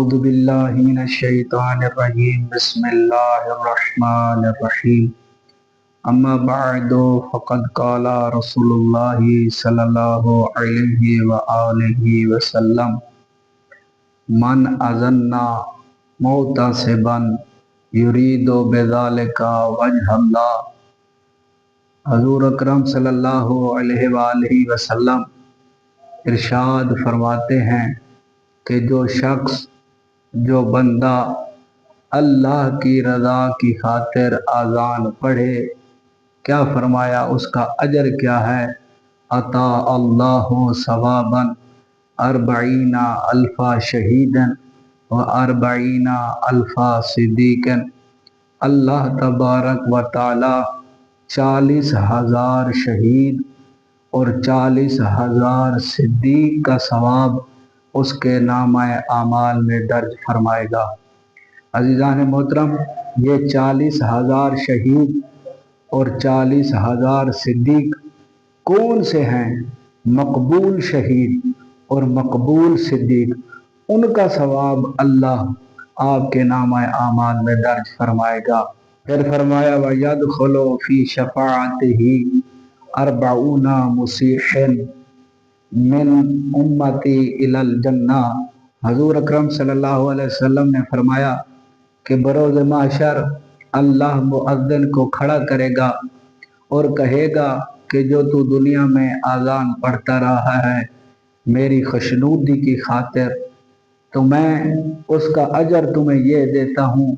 اعوذ باللہ من الشیطان الرجیم بسم اللہ الرحمن الرحیم اما بعد فقد قال رسول اللہ صلی اللہ علیہ وآلہ وسلم من اذن محتسبا یرید بذلک وجہ اللہ۔ حضور اکرم صلی اللہ علیہ وآلہ وسلم ارشاد فرماتے ہیں کہ جو شخص جو بندہ اللہ کی رضا کی خاطر اذان پڑھے، کیا فرمایا اس کا اجر کیا ہے؟ عطا اللہ ثوابا 40,000 شہیدا و 40,000 صدیقا۔ اللہ تبارک و تعالی 40,000 شہید اور 40,000 صدیق کا ثواب اس کے نامہ اعمال میں درج فرمائے گا۔ عزیزان محترم، یہ 40,000 شہید اور 40,000 صدیق کون سے ہیں؟ مقبول شہید اور مقبول صدیق، ان کا ثواب اللہ آپ کے نامہ اعمال میں درج فرمائے گا۔ پھر فرمایا وَيَدْخُلُ فِي شَفَاعَتِهِ 40 مُسِيحٍ من امتی الی الجنہ۔ حضور اکرم صلی اللہ علیہ وسلم نے فرمایا کہ بروز محشر اللہ مؤذن کو کھڑا کرے گا اور کہے گا کہ جو تو دنیا میں اذان پڑھتا رہا ہے میری خوشنودی کی خاطر، تو میں اس کا اجر تمہیں یہ دیتا ہوں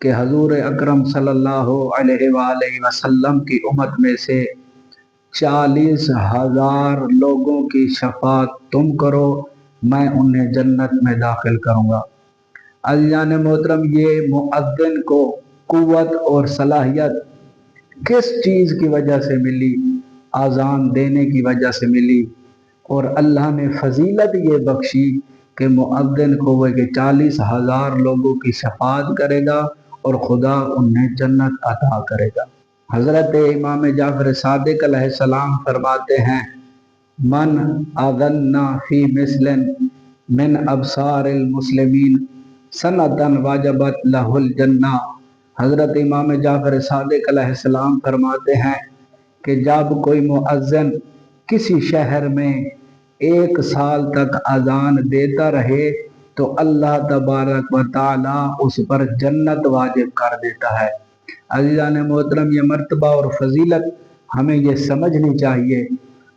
کہ حضور اکرم صلی اللہ علیہ وآلہ وسلم کی امت میں سے 40,000 لوگوں کی شفاعت تم کرو، میں انہیں جنت میں داخل کروں گا۔ عزیزان محترم، یہ مؤذن کو قوت اور صلاحیت کس چیز کی وجہ سے ملی؟ اذان دینے کی وجہ سے ملی، اور اللہ نے فضیلت یہ بخشی کہ مؤذن کو وہ کہ 40,000 لوگوں کی شفاعت کرے گا اور خدا انہیں جنت عطا کرے گا۔ حضرت امام جعفر صادق علیہ السلام فرماتے ہیں من اذن فی مثل من ابصار المسلمین سنۃ وجبت لہ الجنہ۔ حضرت امام جعفر صادق علیہ السلام فرماتے ہیں کہ جب کوئی مؤذن کسی شہر میں 1 سال تک اذان دیتا رہے تو اللہ تبارک و تعالی اس پر جنت واجب کر دیتا ہے۔ عزیزان محترم، یہ مرتبہ اور فضیلت ہمیں یہ سمجھنی چاہیے،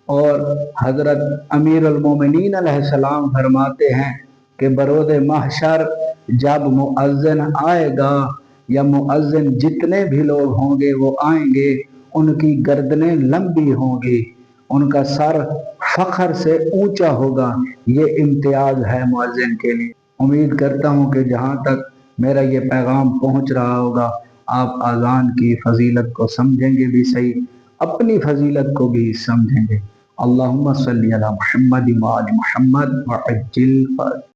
اور حضرت امیر المومنین علیہ السلام فرماتے ہیں کہ بروز محشر جب مؤذن آئے گا یا مؤذن جتنے بھی لوگ ہوں گے وہ آئیں گے، ان کی گردنیں لمبی ہوں گی، ان کا سر فخر سے اونچا ہوگا۔ یہ امتیاز ہے مؤذن کے لیے۔ امید کرتا ہوں کہ جہاں تک میرا یہ پیغام پہنچ رہا ہوگا آپ اذان کی فضیلت کو سمجھیں گے بھی صحیح، اپنی فضیلت کو بھی سمجھیں گے۔ اللہم صلی علی محمد وآل محمد وعجل فرج۔